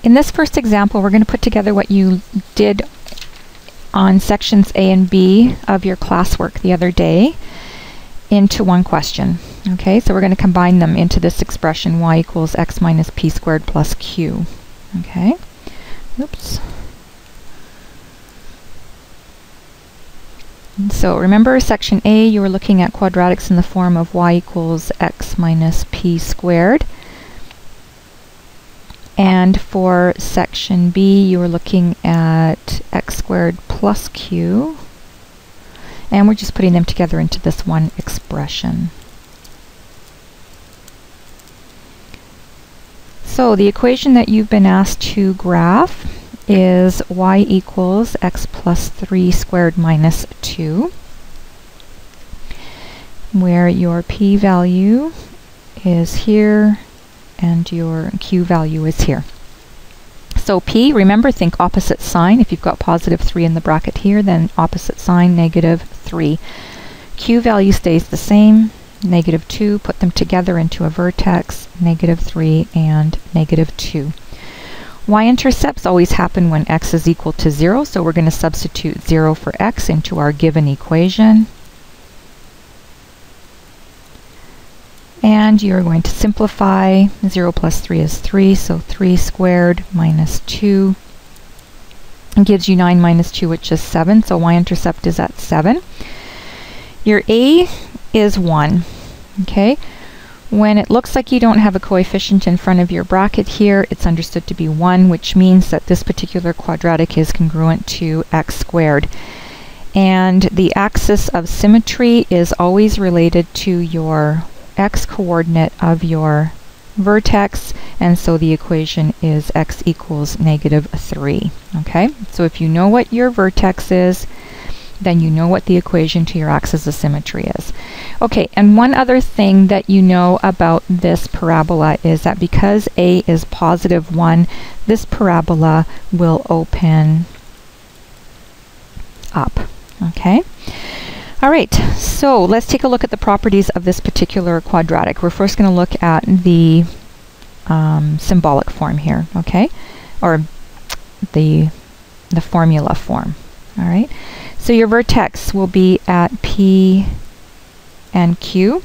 in this first example, we're going to put together what you did on sections A and B of your classwork the other day into one question. Okay, so we're going to combine them into this expression, y equals x minus p squared plus q. Okay, oops. So remember, section A, you were looking at quadratics in the form of y equals x minus p squared. And for section B, you were looking at x squared plus q. And we're just putting them together into this one expression. So the equation that you've been asked to graph is y equals x plus 3 squared minus 2, where your p value is here and your q value is here. So p, remember, think opposite sign. If you've got positive 3 in the bracket here, then opposite sign, negative 3. Q value stays the same, negative 2. Put them together into a vertex, negative 3 and negative 2. Y-intercepts always happen when x is equal to 0, so we're going to substitute 0 for x into our given equation. And you're going to simplify. 0 plus 3 is 3, so 3 squared minus 2 gives you 9 minus 2, which is 7, so y-intercept is at 7. Your a is 1, okay? When it looks like you don't have a coefficient in front of your bracket here, it's understood to be 1, which means that this particular quadratic is congruent to x squared. And the axis of symmetry is always related to your x coordinate of your vertex, and so the equation is x equals negative 3. Okay, so if you know what your vertex is, then you know what the equation to your axis of symmetry is. Okay, and one other thing that you know about this parabola is that because a is positive 1, this parabola will open up. Okay? All right, so let's take a look at the properties of this particular quadratic. We're first going to look at the symbolic form here, okay? Or the formula form. All right? So your vertex will be at P and Q.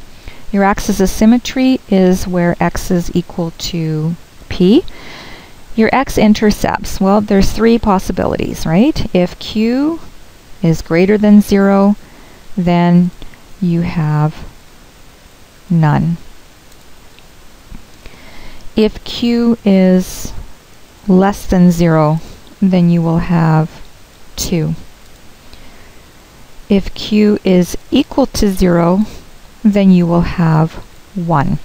Your axis of symmetry is where x is equal to P. Your x-intercepts, well, there's 3 possibilities, right? If Q is greater than 0, then you have none. If Q is less than 0, then you will have 2. If Q is equal to 0, then you will have 1.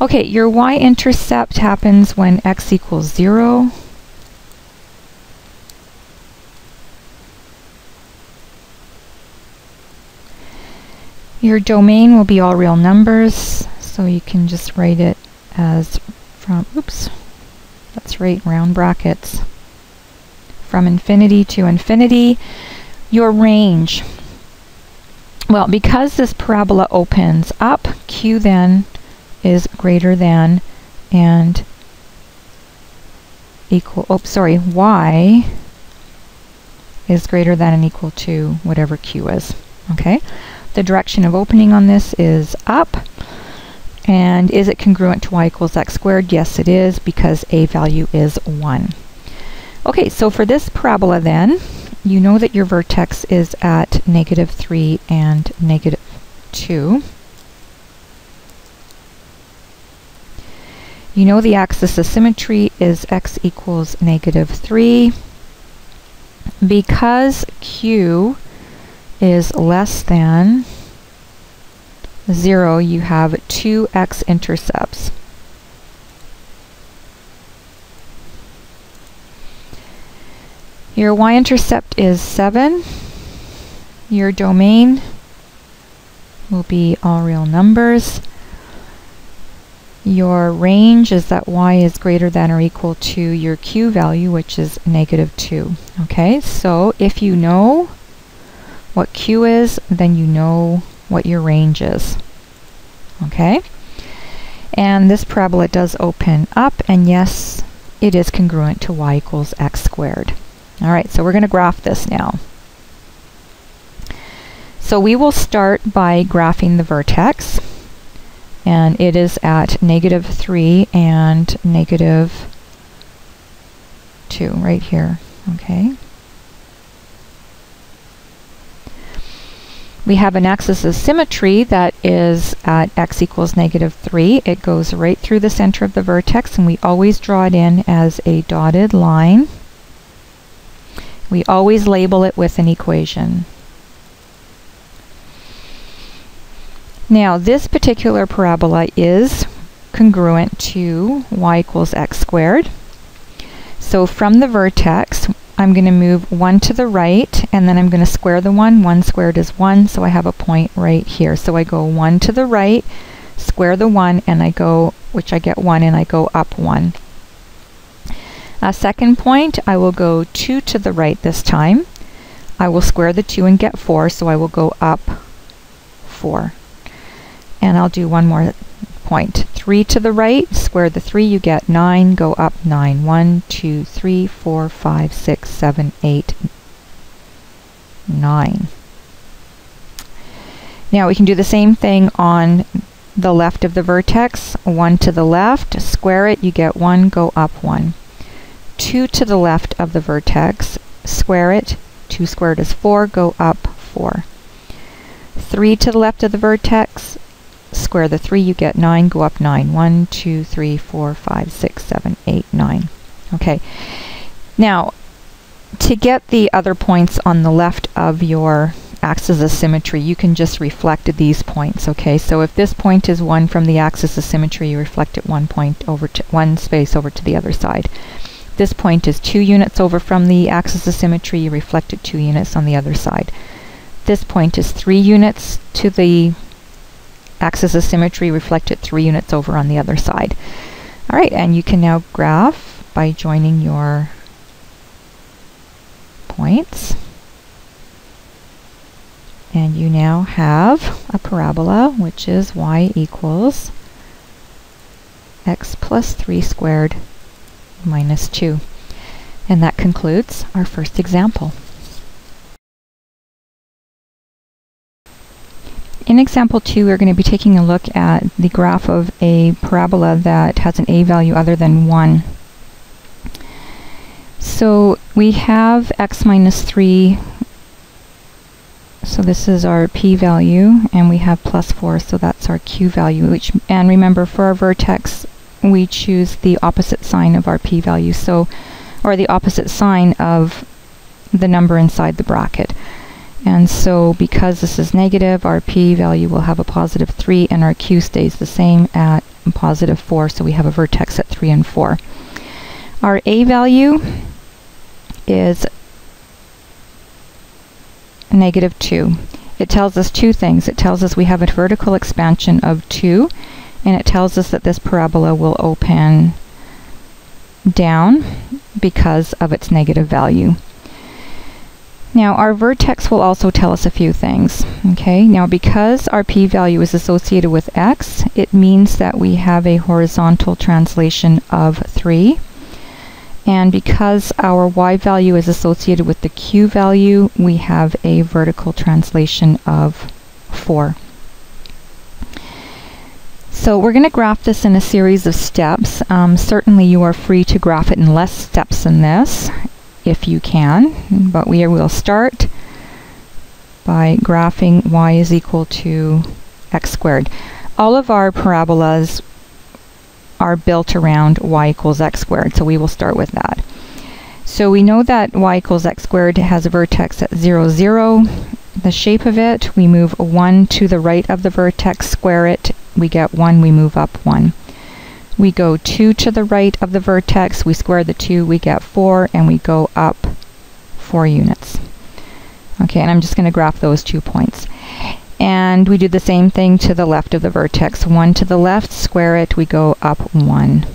Okay, your y-intercept happens when x equals 0. Your domain will be all real numbers, so you can just write it as from, oops, let's write round brackets, from infinity to infinity. Your range, well, because this parabola opens up, Q then is greater than and equal, y is greater than and equal to whatever Q is, okay? The direction of opening on this is up. And is it congruent to y equals x squared? Yes, it is, because a value is 1. Okay, so for this parabola then, you know that your vertex is at negative 3 and negative 2. You know the axis of symmetry is x equals negative 3. Because Q is less than 0, you have 2 x-intercepts. Your y-intercept is 7. Your domain will be all real numbers. Your range is that y is greater than or equal to your q value, which is negative 2. Okay, so if you know what q is, then you know what your range is. Okay? And this parabola does open up, and yes, it is congruent to y equals x squared. All right, so we're going to graph this now. So we will start by graphing the vertex, and it is at -3 and -2 right here. Okay. We have an axis of symmetry that is at x equals -3. It goes right through the center of the vertex, and we always draw it in as a dotted line. We always label it with an equation. Now, this particular parabola is congruent to y equals x squared. So from the vertex, I'm going to move 1 to the right, and then I'm going to square the 1. 1 squared is 1, so I have a point right here. So I go 1 to the right, square the 1, and I go, which I get 1, and I go up 1. A second point, I will go 2 to the right this time. I will square the 2 and get 4, so I will go up 4. And I'll do one more point. 3 to the right, square the 3, you get 9, go up 9. 1, 2, 3, 4, 5, 6, 7, 8, 9. Now we can do the same thing on the left of the vertex. 1 to the left, square it, you get 1, go up 1. 2 to the left of the vertex, square it, 2 squared is 4, go up 4. 3 to the left of the vertex, square the 3, you get 9, go up 9. 1, 2, 3, 4, 5, 6, 7, 8, 9. Okay. Now, to get the other points on the left of your axis of symmetry, you can just reflect these points. Okay, so if this point is 1 from the axis of symmetry, you reflect it 1 point over to 1 space over to the other side. This point is 2 units over from the axis of symmetry, you reflect it 2 units on the other side. This point is 3 units to the axis of symmetry, reflect it 3 units over on the other side. All right, and you can now graph by joining your points. And you now have a parabola, which is y equals x plus 3 squared minus 2. And that concludes our first example. In example 2, we're going to be taking a look at the graph of a parabola that has an a value other than 1. So we have x minus 3, so this is our p value, and we have plus 4, so that's our q value. And remember, for our vertex, we choose the opposite sign of our p value, so, or the opposite sign of the number inside the bracket. And so because this is negative, our p value will have a positive 3, and our q stays the same at positive 4, so we have a vertex at 3 and 4. Our a value is negative 2. It tells us two things. It tells us we have a vertical expansion of 2, and it tells us that this parabola will open down because of its negative value. Now, our vertex will also tell us a few things. Okay, now because our p-value is associated with x, it means that we have a horizontal translation of 3. And because our y value is associated with the q value, we have a vertical translation of 4. So we're going to graph this in a series of steps. Certainly you are free to graph it in less steps than this, if you can, but we will start by graphing y is equal to x squared. All of our parabolas are built around y equals x squared, so we will start with that. So we know that y equals x squared has a vertex at 0, 0. The shape of it, we move 1 to the right of the vertex, square it, we get 1, we move up 1. We go 2 to the right of the vertex, we square the 2, we get 4, and we go up 4 units. Okay, and I'm just going to graph those 2 points. And we do the same thing to the left of the vertex. 1 to the left, square it, we go up 1.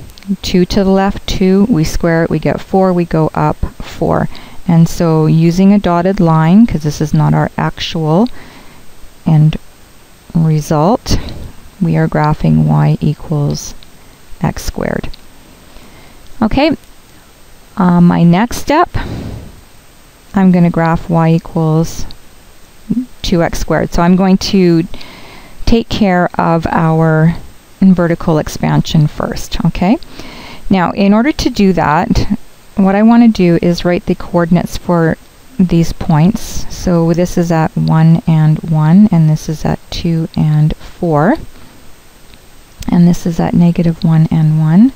2 to the left, 2, we square it, we get 4, we go up 4. And so using a dotted line, because this is not our actual end result, we are graphing y equals x squared. Okay, my next step, I'm going to graph y equals 2x squared. So I'm going to take care of our vertical expansion first, okay? Now, in order to do that, what I want to do is write the coordinates for these points. So this is at 1 and 1, and this is at 2 and 4. And this is at -1 and 1,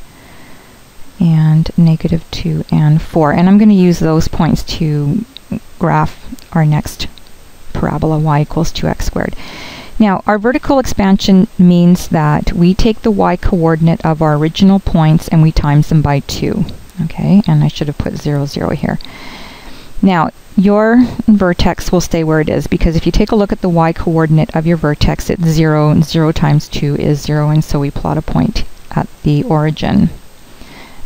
and -2 and 4. And I'm going to use those points to graph our next parabola, y equals 2x squared. Now, our vertical expansion means that we take the y coordinate of our original points and we times them by 2. Okay, and I should have put 0, 0 here. Now, your vertex will stay where it is, because if you take a look at the y coordinate of your vertex, it's 0, and 0 times 2 is 0, and so we plot a point at the origin.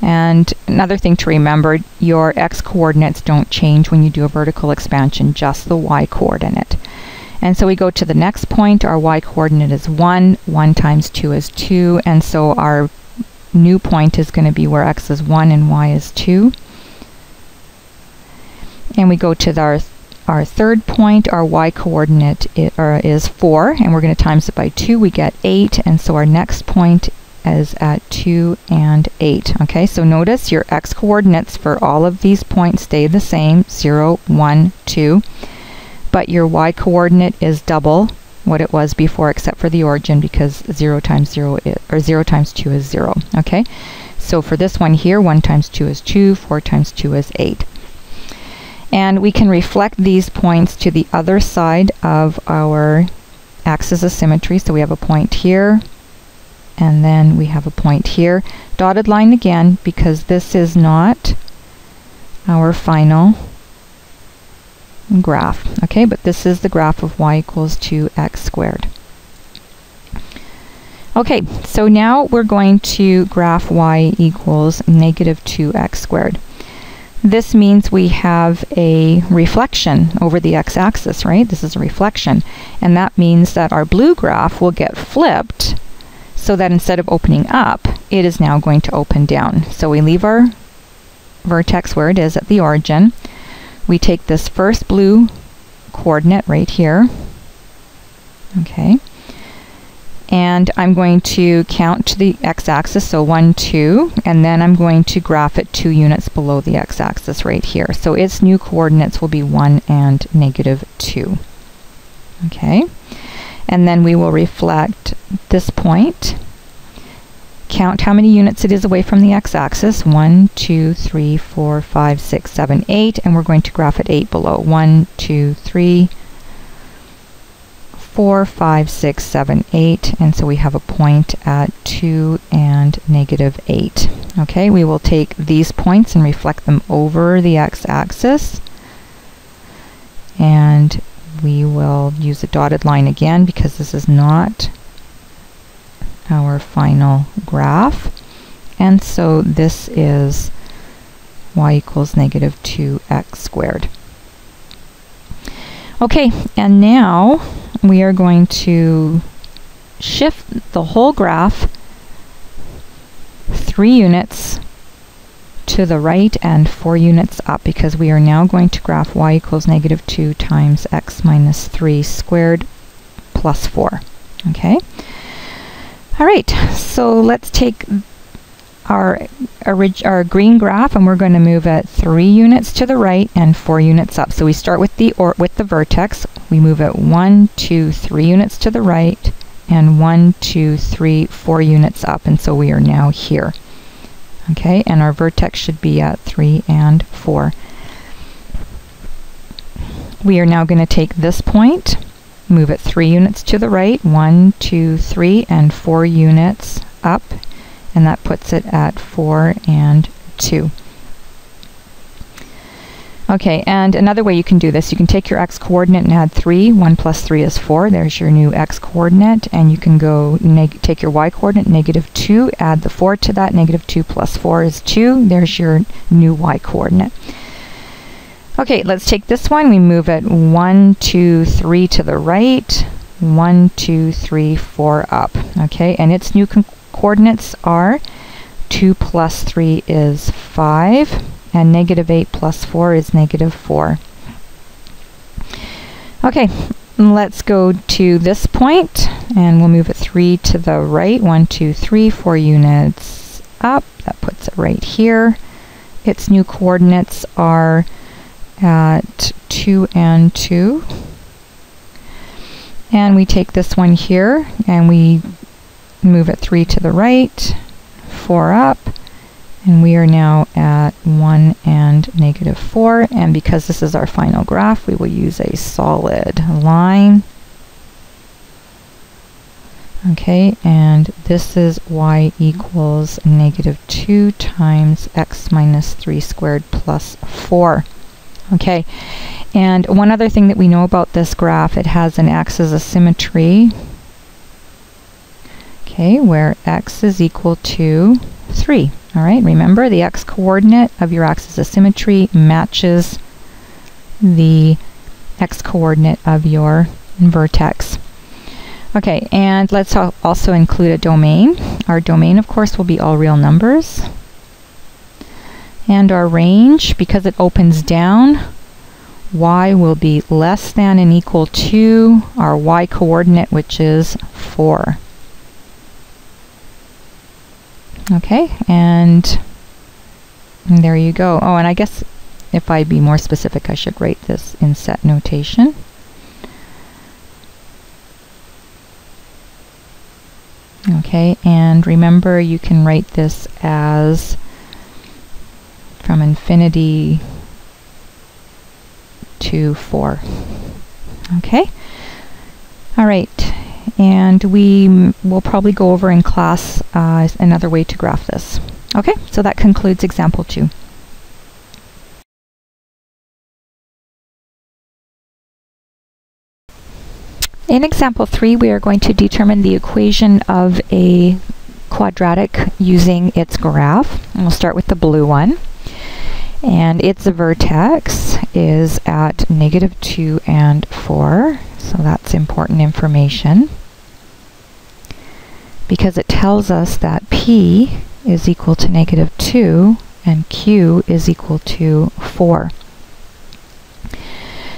And another thing to remember, your x coordinates don't change when you do a vertical expansion, just the y coordinate. And so we go to the next point, our y coordinate is 1, 1 times 2 is 2, and so our new point is going to be where x is 1 and y is 2. And we go to our third point, our y coordinate is 4, and we're going to times it by 2, we get 8, and so our next point is at 2 and 8. Okay, so notice your x coordinates for all of these points stay the same, 0, 1, 2, but your y coordinate is double what it was before except for the origin, because 0 times 0 or 0 times 2 is 0. Okay, so for this one here, 1 times 2 is 2, 4 times 2 is 8. And we can reflect these points to the other side of our axis of symmetry. So we have a point here, and then we have a point here. Dotted line again, because this is not our final graph. Okay, but this is the graph of y equals 2x squared. Okay, so now we're going to graph y equals -2x squared. This means we have a reflection over the x-axis, right? This is a reflection. And that means that our blue graph will get flipped so that instead of opening up, it is now going to open down. So we leave our vertex where it is at the origin. We take this first blue coordinate right here. Okay. And I'm going to count to the x-axis, so 1, 2, and then I'm going to graph it 2 units below the x-axis right here. So its new coordinates will be 1 and -2. Okay, and then we will reflect this point, count how many units it is away from the x-axis, 1, 2, 3, 4, 5, 6, 7, 8, and we're going to graph it 8 below, 1, 2, 3, 4, 5, 6, 7, 8, and so we have a point at 2 and -8. Okay, we will take these points and reflect them over the x-axis, and we will use a dotted line again because this is not our final graph, and so this is y equals -2x squared. Okay, and now we are going to shift the whole graph 3 units to the right and 4 units up, because we are now going to graph y equals -2 times x minus 3 squared plus 4. Okay? All right, so let's take our green graph, and we're going to move it 3 units to the right and 4 units up. So we start with the vertex. We move it 1, 2, 3 units to the right, and 1, 2, 3, 4 units up, and so we are now here. Okay, and our vertex should be at 3 and 4. We are now going to take this point, move it 3 units to the right, 1, 2, 3, and 4 units up, and that puts it at 4 and 2. Okay, and another way you can do this, you can take your x-coordinate and add 3. 1 plus 3 is 4. There's your new x-coordinate. And you can go take your y-coordinate, -2, add the 4 to that. -2 plus 4 is 2. There's your new y-coordinate. Okay, let's take this one. We move it 1, 2, 3 to the right. 1, 2, 3, 4 up. Okay, and its new coordinates are 2 plus 3 is 5, and negative 8 plus 4 is negative 4. Okay, let's go to this point, and we'll move it 3 to the right. 1, 2, 3, 4 units up. That puts it right here. Its new coordinates are at 2 and 2. And we take this one here, and we move it 3 to the right, 4 up, and we are now at 1 and negative 4. And because this is our final graph, we will use a solid line. Okay, and this is y equals negative 2 times x minus 3 squared plus 4. Okay, and one other thing that we know about this graph, it has an axis of symmetry. Okay, where x is equal to 3. All right, remember the x coordinate of your axis of symmetry matches the x coordinate of your vertex. Okay, and let's also include a domain. Our domain, of course, will be all real numbers. And our range, because it opens down, y will be less than and equal to our y coordinate, which is 4. Okay, and there you go. Oh, and I guess if I'd be more specific, I should write this in set notation. Okay, and remember you can write this as from infinity to 4. Okay, all right, and we will probably go over in class another way to graph this. Okay, so that concludes example 2. In example 3, we are going to determine the equation of a quadratic using its graph. And we'll start with the blue one. And its vertex is at negative 2 and 4. So that's important information, because it tells us that P is equal to negative 2 and Q is equal to 4.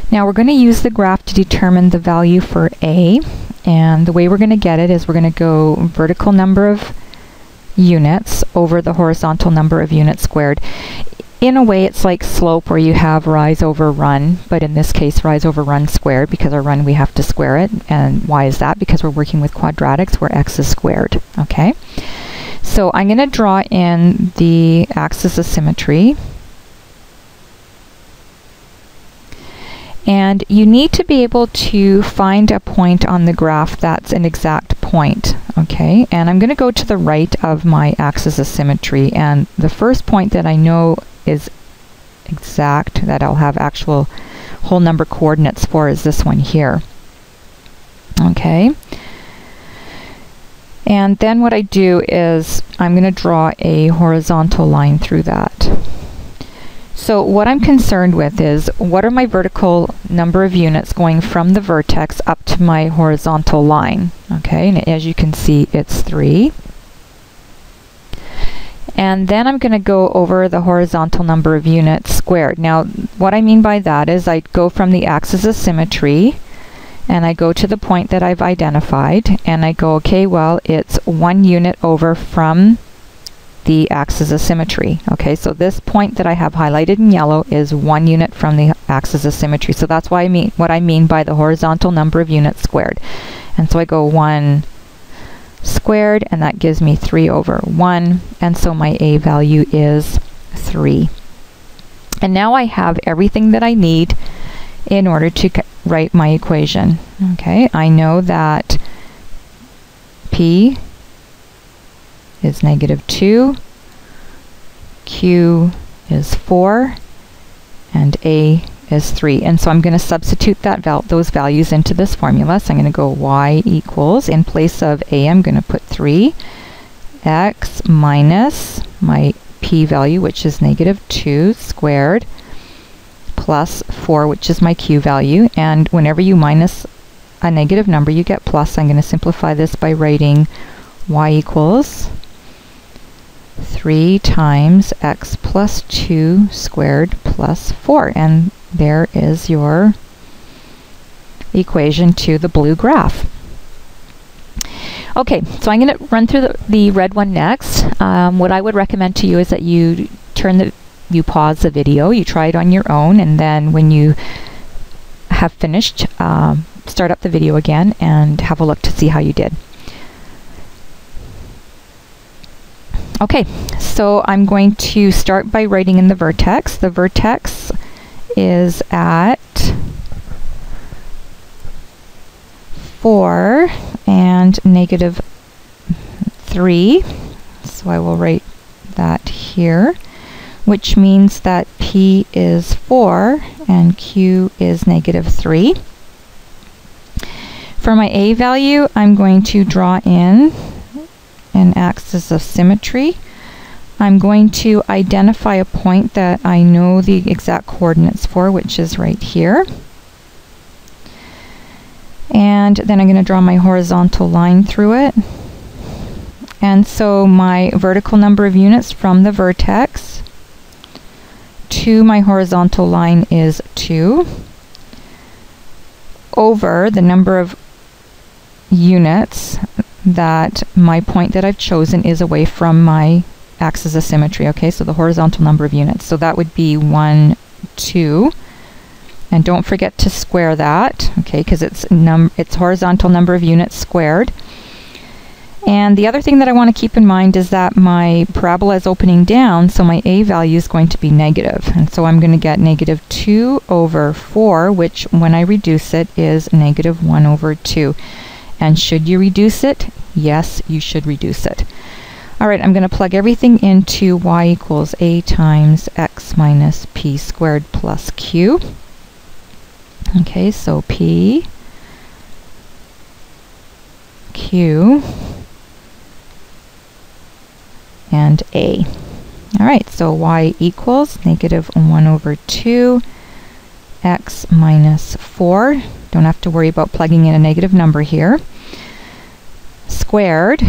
Now we're going to use the graph to determine the value for A, and the way we're going to get it is we're going to go vertical number of units over the horizontal number of units squared. In a way, it's like slope, where you have rise over run, but in this case rise over run squared, because our run we have to square it. And why is that? Because we're working with quadratics where x is squared. Okay, so I'm going to draw in the axis of symmetry. And you need to be able to find a point on the graph that's an exact point, okay? And I'm going to go to the right of my axis of symmetry, and the first point that I know is exact, that I'll have actual whole number coordinates for, is this one here, okay? And then what I do is I'm going to draw a horizontal line through that. So what I'm concerned with is, what are my vertical number of units going from the vertex up to my horizontal line? Okay, and as you can see, it's 3. And then I'm going to go over the horizontal number of units squared. Now, what I mean by that is I go from the axis of symmetry, and I go to the point that I've identified, and I go, okay, well, it's 1 unit over from the axis of symmetry. Okay, so this point that I have highlighted in yellow is 1 unit from the axis of symmetry. So that's why what I mean by the horizontal number of units squared. And so I go 1 squared, and that gives me 3 over 1. And so my A value is 3. And now I have everything that I need in order to write my equation. Okay, I know that P is negative 2, Q is 4, and A is 3. And so I'm going to substitute those values into this formula. So I'm going to go y equals, in place of A, I'm going to put 3, x minus my P value, which is negative 2 squared, plus 4, which is my Q value. And whenever you minus a negative number, you get plus. I'm going to simplify this by writing y equals 3 times x plus 2 squared plus 4. And there is your equation to the blue graph. Okay, so I'm going to run through the red one next. What I would recommend to you is that you pause the video, you try it on your own, and then when you have finished, start up the video again and have a look to see how you did. Okay, so I'm going to start by writing in the vertex. The vertex is at 4 and negative 3. So I will write that here, which means that P is 4 and Q is negative 3. For my A value, I'm going to draw in an axis of symmetry. I'm going to identify a point that I know the exact coordinates for, which is right here. And then I'm going to draw my horizontal line through it. And so my vertical number of units from the vertex to my horizontal line is 2 over the number of units that my point that I've chosen is away from my axis of symmetry. Okay, so the horizontal number of units. So that would be 1, 2. And don't forget to square that, okay, because it's horizontal number of units squared. And the other thing that I want to keep in mind is that my parabola is opening down, so my A value is going to be negative. And so I'm going to get negative 2 over 4, which when I reduce it is negative 1 over 2. And should you reduce it? Yes, you should reduce it. All right, I'm going to plug everything into y equals a times x minus p squared plus q. Okay, so P, Q, and A. All right, so y equals negative 1 over 2, x minus 4. Don't have to worry about plugging in a negative number here. Squared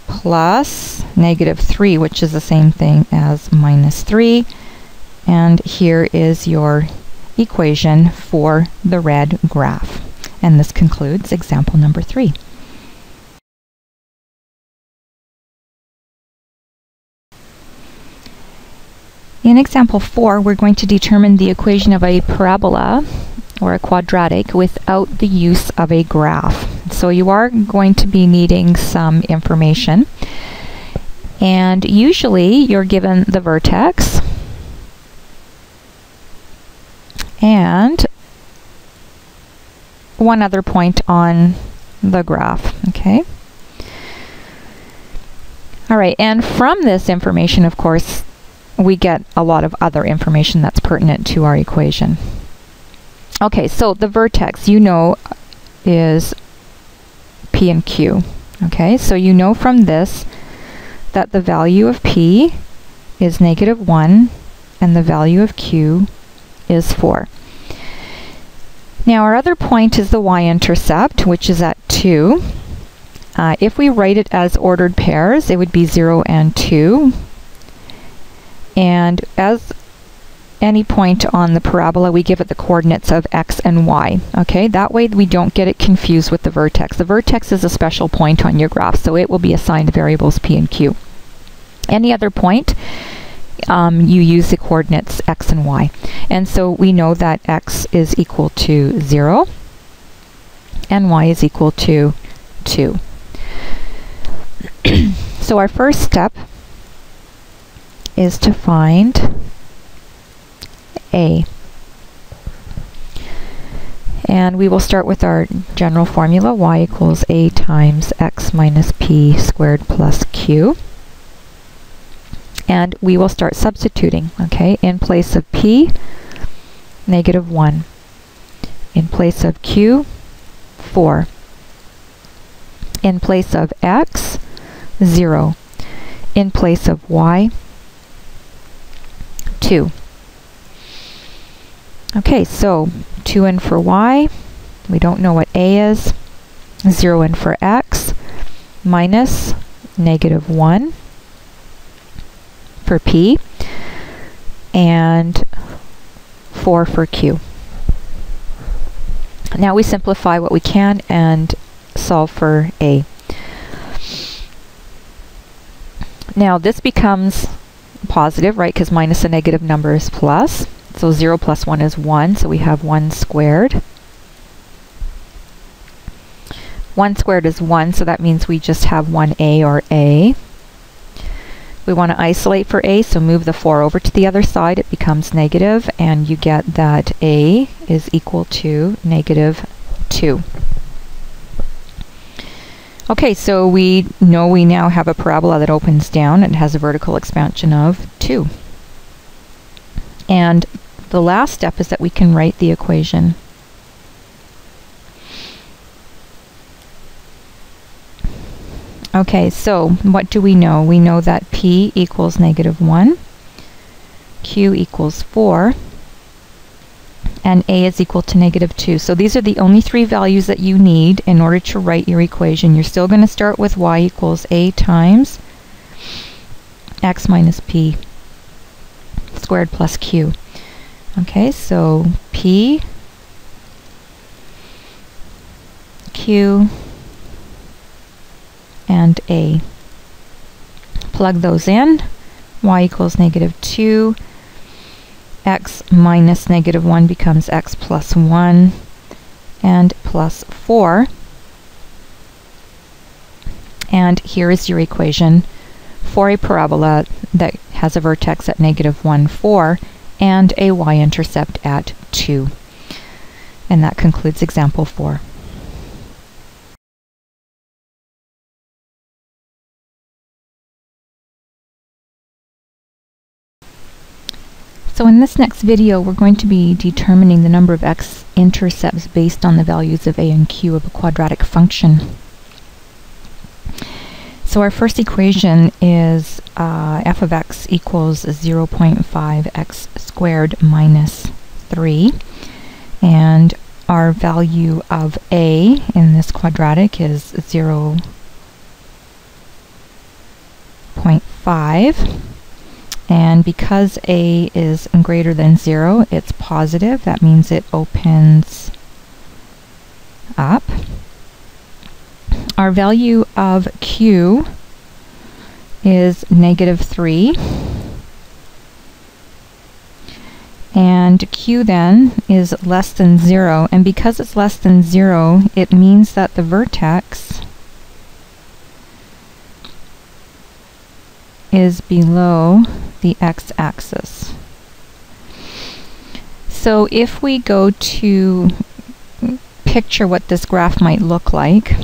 plus negative 3, which is the same thing as minus 3. And here is your equation for the red graph. And this concludes example number 3. In example 4, we're going to determine the equation of a parabola or a quadratic without the use of a graph. So you are going to be needing some information. And usually you're given the vertex and one other point on the graph, okay? All right, and from this information, of course, we get a lot of other information that's pertinent to our equation. Okay, so the vertex, you know, is P and Q, okay? So you know from this that the value of P is negative 1 and the value of Q is 4. Now our other point is the y-intercept, which is at 2. If we write it as ordered pairs, it would be 0 and 2. And as any point on the parabola, we give it the coordinates of x and y. Okay, that way we don't get it confused with the vertex. The vertex is a special point on your graph, so it will be assigned variables p and q. Any other point, you use the coordinates x and y. And so we know that x is equal to 0 and y is equal to 2. So our first step is to find A. And we will start with our general formula, y equals a times x minus p squared plus q. And we will start substituting, okay? In place of p, negative 1. In place of q, 4. In place of x, 0. In place of y, 2. Okay, so 2 in for y, We don't know what a is. 0 in for x, minus -1 for p, and 4 for q. Now we simplify what we can and solve for a. Now this becomes positive, right, because minus a negative number is plus. So 0 plus 1 is 1, so we have 1 squared. 1 squared is 1, so that means we just have 1a, or a. We want to isolate for a, so move the 4 over to the other side. It becomes negative, and you get that a is equal to -2. Okay, so we know we now have a parabola that opens down and has a vertical expansion of 2. And the last step is that we can write the equation. Okay, so what do we know? We know that p equals -1, q equals 4, and a is equal to -2. So these are the only three values that you need in order to write your equation. You're still going to start with y equals a times x minus p squared plus q. Okay, so p, q, and a. Plug those in. Y equals -2. X minus -1 becomes x plus 1 and plus 4. And here is your equation for a parabola that has a vertex at -1, 4 and a y-intercept at 2. And that concludes example 4. So in this next video, we're going to be determining the number of x-intercepts based on the values of a and q of a quadratic function. So our first equation is f of x equals 0.5 x squared minus 3. And our value of a in this quadratic is 0.5. And because a is greater than 0, it's positive. That means it opens up. Our value of q is -3. And q then is less than 0. And because it's less than 0, it means that the vertex is below the x-axis. So if we go to picture what this graph might look like,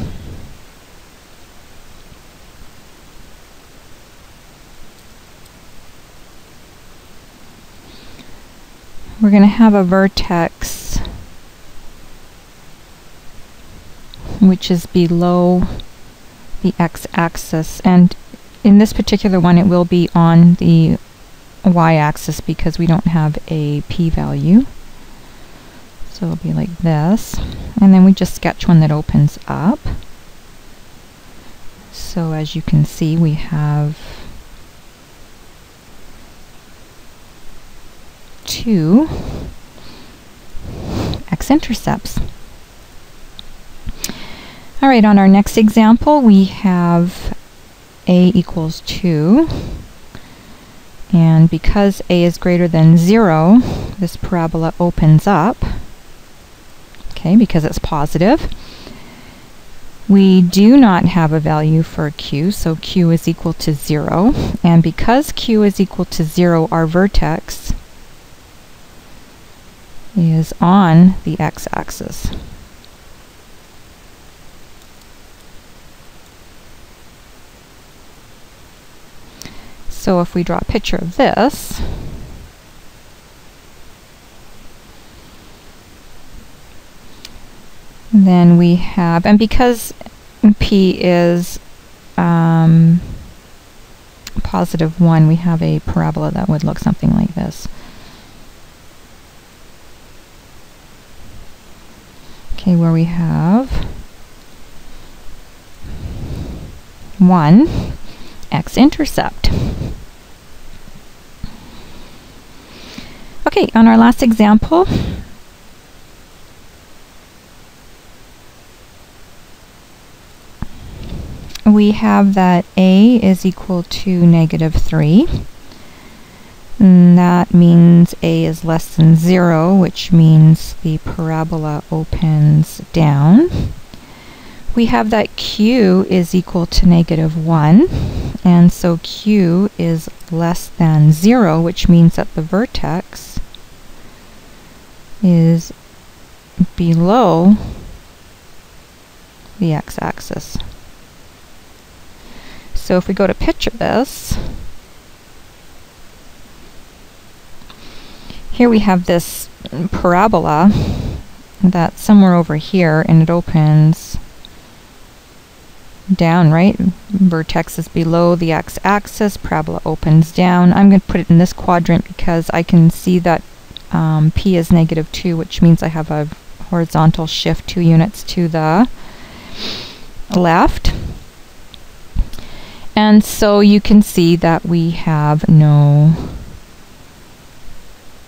we're going to have a vertex which is below the x-axis, and in this particular one it will be on the y-axis because we don't have a p-value. So it'll be like this, and then we just sketch one that opens up. So as you can see, we have 2 x-intercepts. Alright, on our next example we have a equals 2, and because a is greater than 0, this parabola opens up, okay, because it's positive. We do not have a value for q, so q is equal to 0, and because q is equal to 0, our vertex is on the x-axis. So if we draw a picture of this, then we have, and because p is positive 1, we have a parabola that would look something like this. Okay, where we have 1 x-intercept. Okay, on our last example, we have that a is equal to -3. And that means a is less than 0, which means the parabola opens down. We have that q is equal to -1, and so q is less than 0, which means that the vertex is below the x-axis. So if we go to picture this, here we have this parabola that's somewhere over here, and it opens down, right? Vertex is below the x-axis, parabola opens down. I'm going to put it in this quadrant because I can see that p is -2, which means I have a horizontal shift 2 units to the left. And so you can see that we have no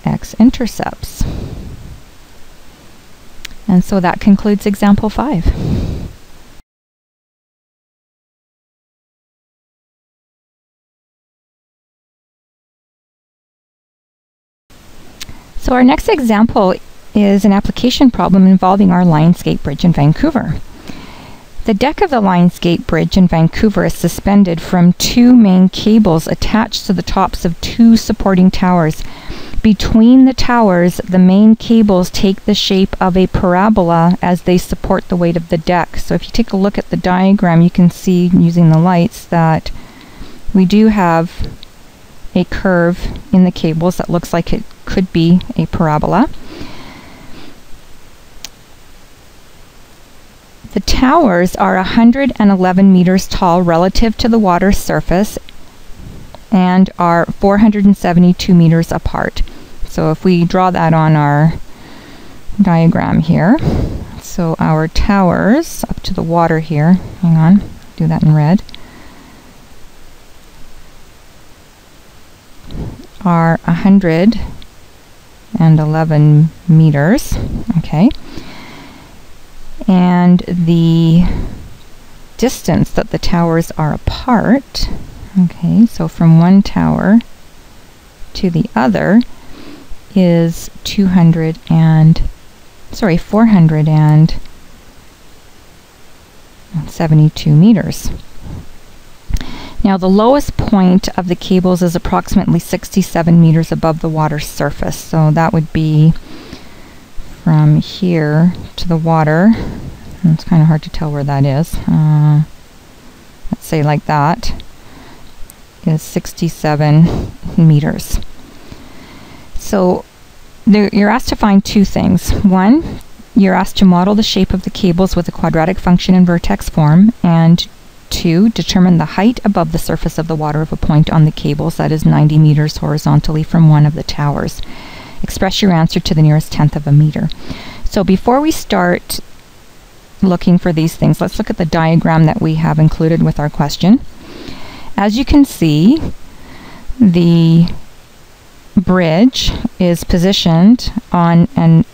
x-intercepts. And so that concludes example 5. So our next example is an application problem involving our Lionsgate Bridge in Vancouver. The deck of the Lionsgate Bridge in Vancouver is suspended from 2 main cables attached to the tops of 2 supporting towers. Between the towers, the main cables take the shape of a parabola as they support the weight of the deck. So if you take a look at the diagram, you can see using the lights that we do have a curve in the cables that looks like it could be a parabola. The towers are 111 meters tall relative to the water surface and are 472 meters apart. So if we draw that on our diagram here, so our towers up to the water here, hang on, do that in red, are 111 meters, okay? And the distance that the towers are apart, okay, so from one tower to the other is 472 meters. Now the lowest point of the cables is approximately 67 meters above the water surface, so that would be from here to the water. It's kind of hard to tell where that is. Let's say like that is 67 meters. So you're asked to find 2 things. One, you're asked to model the shape of the cables with a quadratic function in vertex form, and 2, determine the height above the surface of the water of a point on the cables that is 90 meters horizontally from one of the towers. Express your answer to the nearest tenth of a meter. So before we start looking for these things, let's look at the diagram that we have included with our question. As you can see, the bridge is positioned on an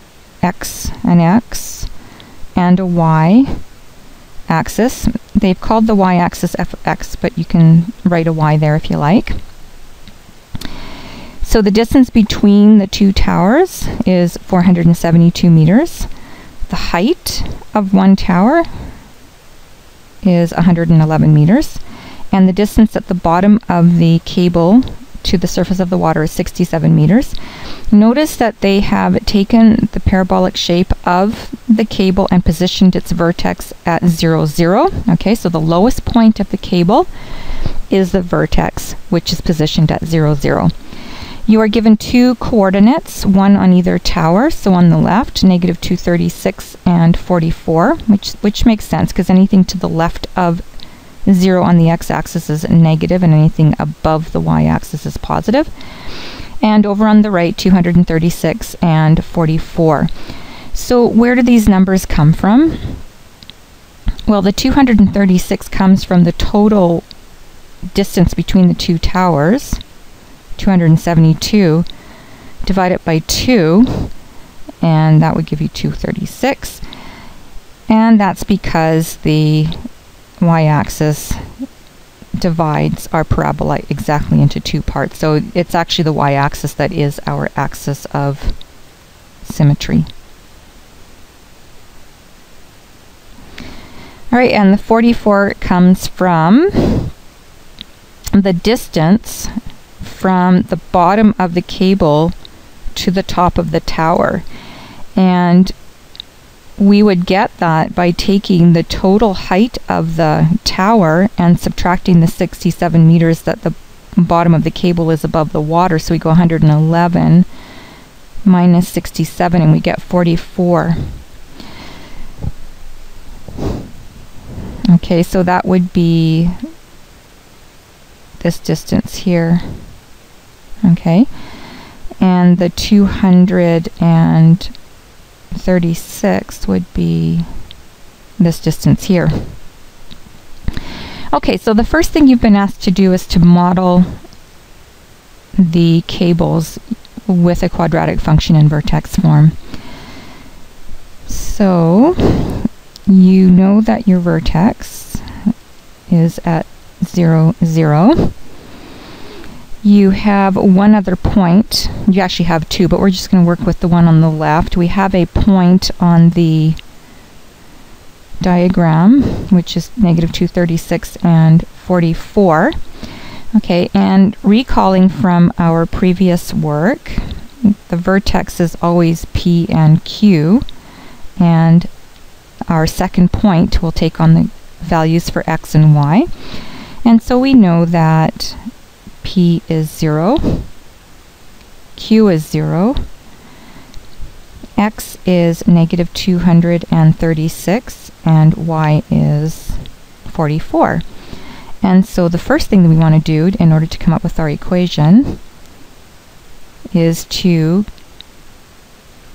x and a y axis. They've called the y-axis fx, but you can write a y there if you like. So the distance between the 2 towers is 472 meters. The height of one tower is 111 meters. And the distance at the bottom of the cable to the surface of the water is 67 meters. Notice that they have taken the parabolic shape of the cable and positioned its vertex at 0, 0. Okay, so the lowest point of the cable is the vertex, which is positioned at 0, 0. You are given 2 coordinates, one on either tower. So on the left, -236 and 44, which makes sense because anything to the left of 0 on the x-axis is negative and anything above the y-axis is positive. And over on the right, 236 and 44. So where do these numbers come from? Well, the 236 comes from the total distance between the two towers, 272, divide it by 2, and that would give you 236. And that's because the y-axis divides our parabola exactly into two parts. So it's actually the y-axis that is our axis of symmetry. All right, and the 44 comes from the distance from the bottom of the cable to the top of the tower. And we would get that by taking the total height of the tower and subtracting the 67 meters that the bottom of the cable is above the water. So we go 111 minus 67 and we get 44. Okay, so that would be this distance here. Okay, and the 236 would be this distance here. Okay, so the first thing you've been asked to do is to model the cables with a quadratic function in vertex form. So you know that your vertex is at 0, 0. You have one other point. You actually have two, but we're just going to work with the one on the left. We have a point on the diagram, which is negative 236 and 44. Okay, and recalling from our previous work, the vertex is always P and Q, and our second point will take on the values for X and Y. And so we know that P is 0, Q is 0, X is negative 236, and Y is 44. And so the first thing that we want to do in order to come up with our equation is to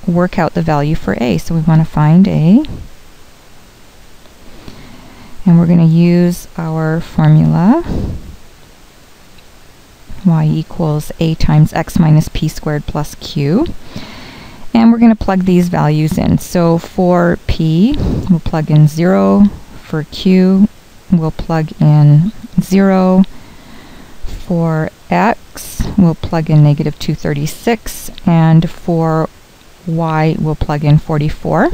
work out the value for A. So we want to find A. And we're going to use our formula, y equals a times x minus p squared plus q. And we're going to plug these values in. So for p, we'll plug in 0. For q, we'll plug in 0. For x, we'll plug in negative 236. And for y, we'll plug in 44.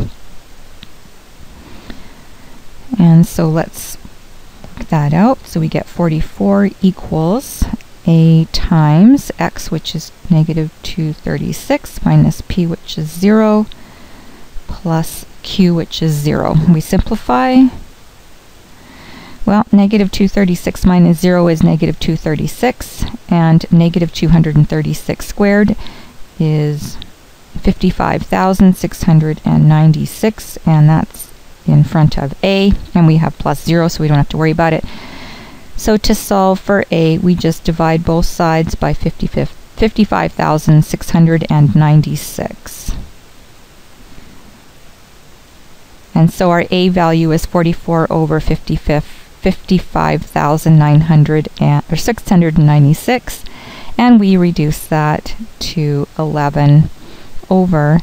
And so let's work that out. So we get 44 equals a times x, which is negative 236, minus p, which is 0, plus q, which is 0. We simplify. Well, negative 236 minus 0 is negative 236, and negative 236 squared is 55,696, and that's in front of A, and we have plus 0, so we don't have to worry about it. So to solve for A, we just divide both sides by 55,696. And so our A value is 44 over 55,696, and we reduce that to 11 over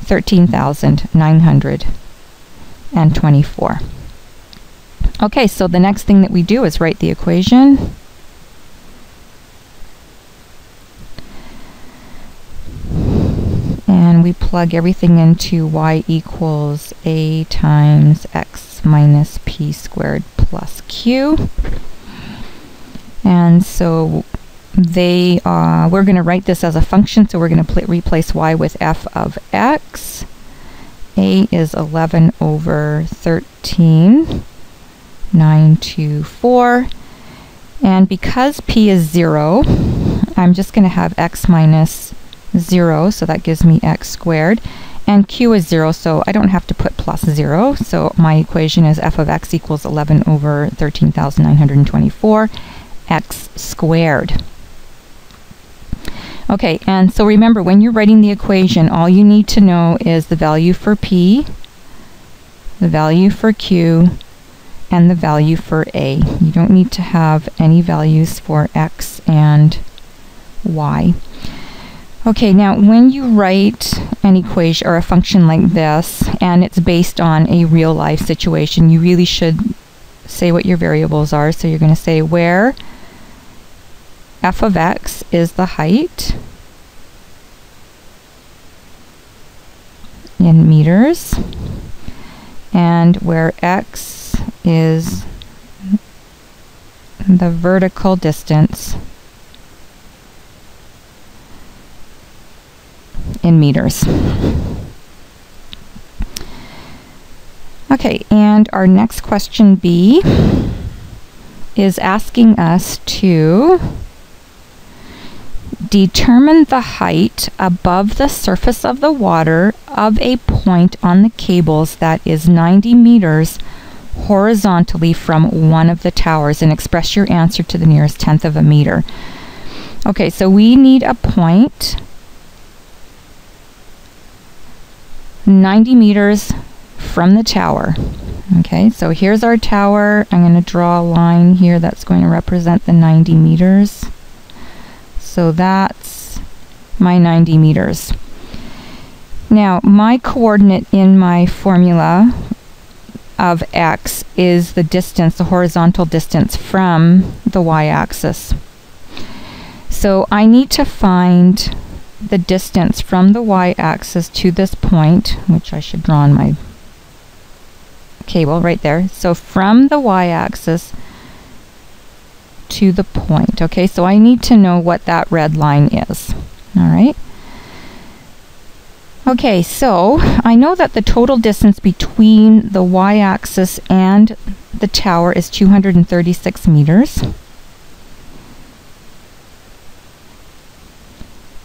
13,924. Okay, so the next thing that we do is write the equation. And we plug everything into y equals a times x minus p squared plus q. And so we're going to write this as a function, so we're going to replace y with f of x. A is 11 over 13,924. And because p is 0, I'm just going to have x minus 0, so that gives me x squared. And q is 0, so I don't have to put plus 0. So my equation is f of x equals 11 over 13,924 x squared. Okay, and so remember, when you're writing the equation, all you need to know is the value for P, the value for Q, and the value for A. You don't need to have any values for X and Y. Okay, now when you write an equation or a function like this, and it's based on a real life situation, you really should say what your variables are. So you're going to say where f of x is the height in meters, and where x is the vertical distance in meters. Okay, and our next question B is asking us to determine the height above the surface of the water of a point on the cables that is 90 meters horizontally from one of the towers, and express your answer to the nearest tenth of a meter. Okay, so we need a point 90 meters from the tower. Okay, so here's our tower. I'm going to draw a line here that's going to represent the 90 meters. So that's my 90 meters. Now, my coordinate in my formula of x is the distance, the horizontal distance from the y-axis. So I need to find the distance from the y-axis to this point, which I should draw on my cable right there. So from the y-axis to the point. Okay, so I need to know what that red line is. All right. Okay, so I know that the total distance between the y-axis and the tower is 236 meters.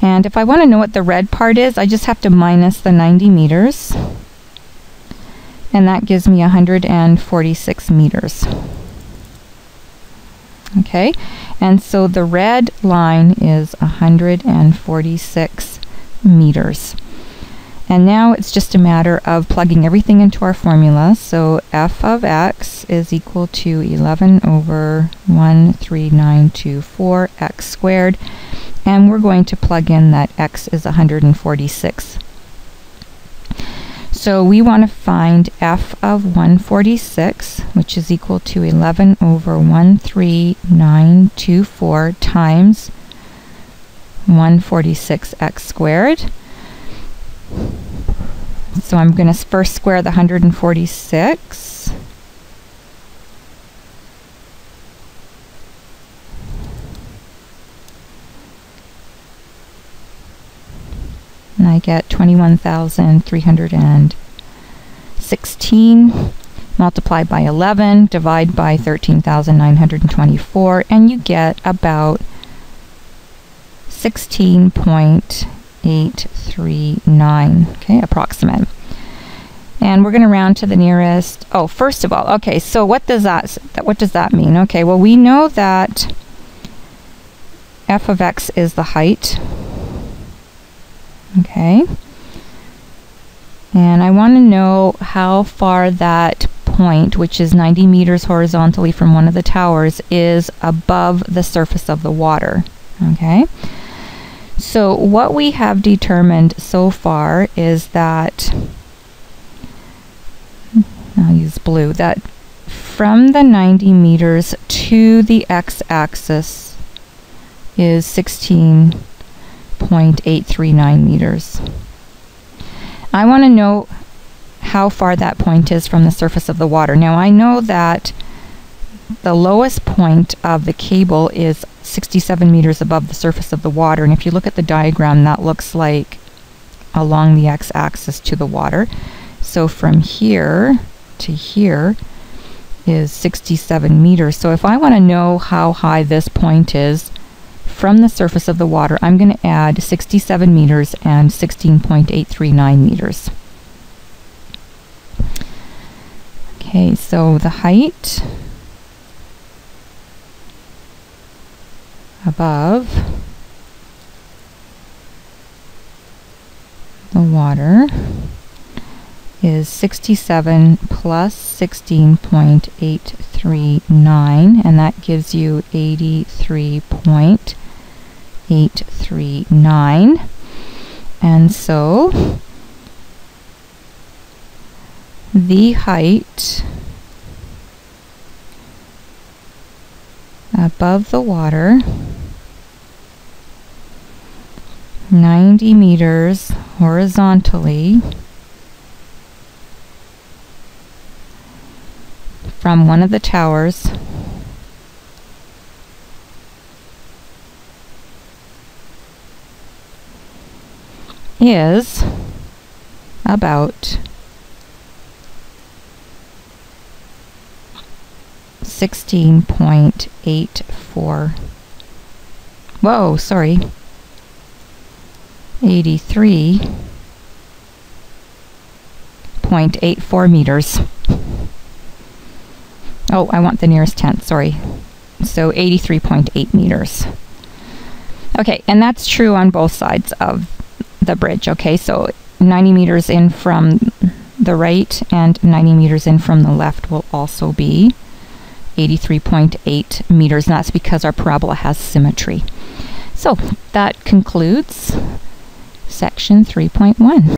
And if I want to know what the red part is, I just have to minus the 90 meters. And that gives me 146 meters. Okay, and so the red line is 146 meters. And now it's just a matter of plugging everything into our formula. So f of x is equal to 11 over 13924 x squared. And we're going to plug in that x is 146. So we want to find f of 146, which is equal to 11 over 13924 times 146x squared. So I'm going to first square the 146. And I get 21,316 multiplied by 11, divide by 13,924, and you get about 16.839, okay, approximate. And we're going to round to the nearest. Oh, first of all, okay, so what does that mean? Okay, well, we know that f of x is the height. Okay, and I want to know how far that point, which is 90 meters horizontally from one of the towers, is above the surface of the water. Okay, so what we have determined so far is that, I'll use blue, that from the 90 meters to the x-axis is 16.839 meters. I want to know how far that point is from the surface of the water. Now I know that the lowest point of the cable is 67 meters above the surface of the water, and if you look at the diagram, that looks like along the x-axis to the water. So from here to here is 67 meters. So if I want to know how high this point is from the surface of the water, I'm going to add 67 meters and 16.839 meters. Okay, so the height above water is 67 plus 16.839, and that gives you 83.839. And so the height above the water, 90 meters horizontally from one of the towers is about 16.84. Whoa, sorry. 83.84 meters. Oh, I want the nearest tenth, sorry. So 83.8 meters. Okay, and that's true on both sides of the bridge. Okay, so 90 meters in from the right and 90 meters in from the left will also be 83.8 meters, and that's because our parabola has symmetry. So that concludes section 3.1.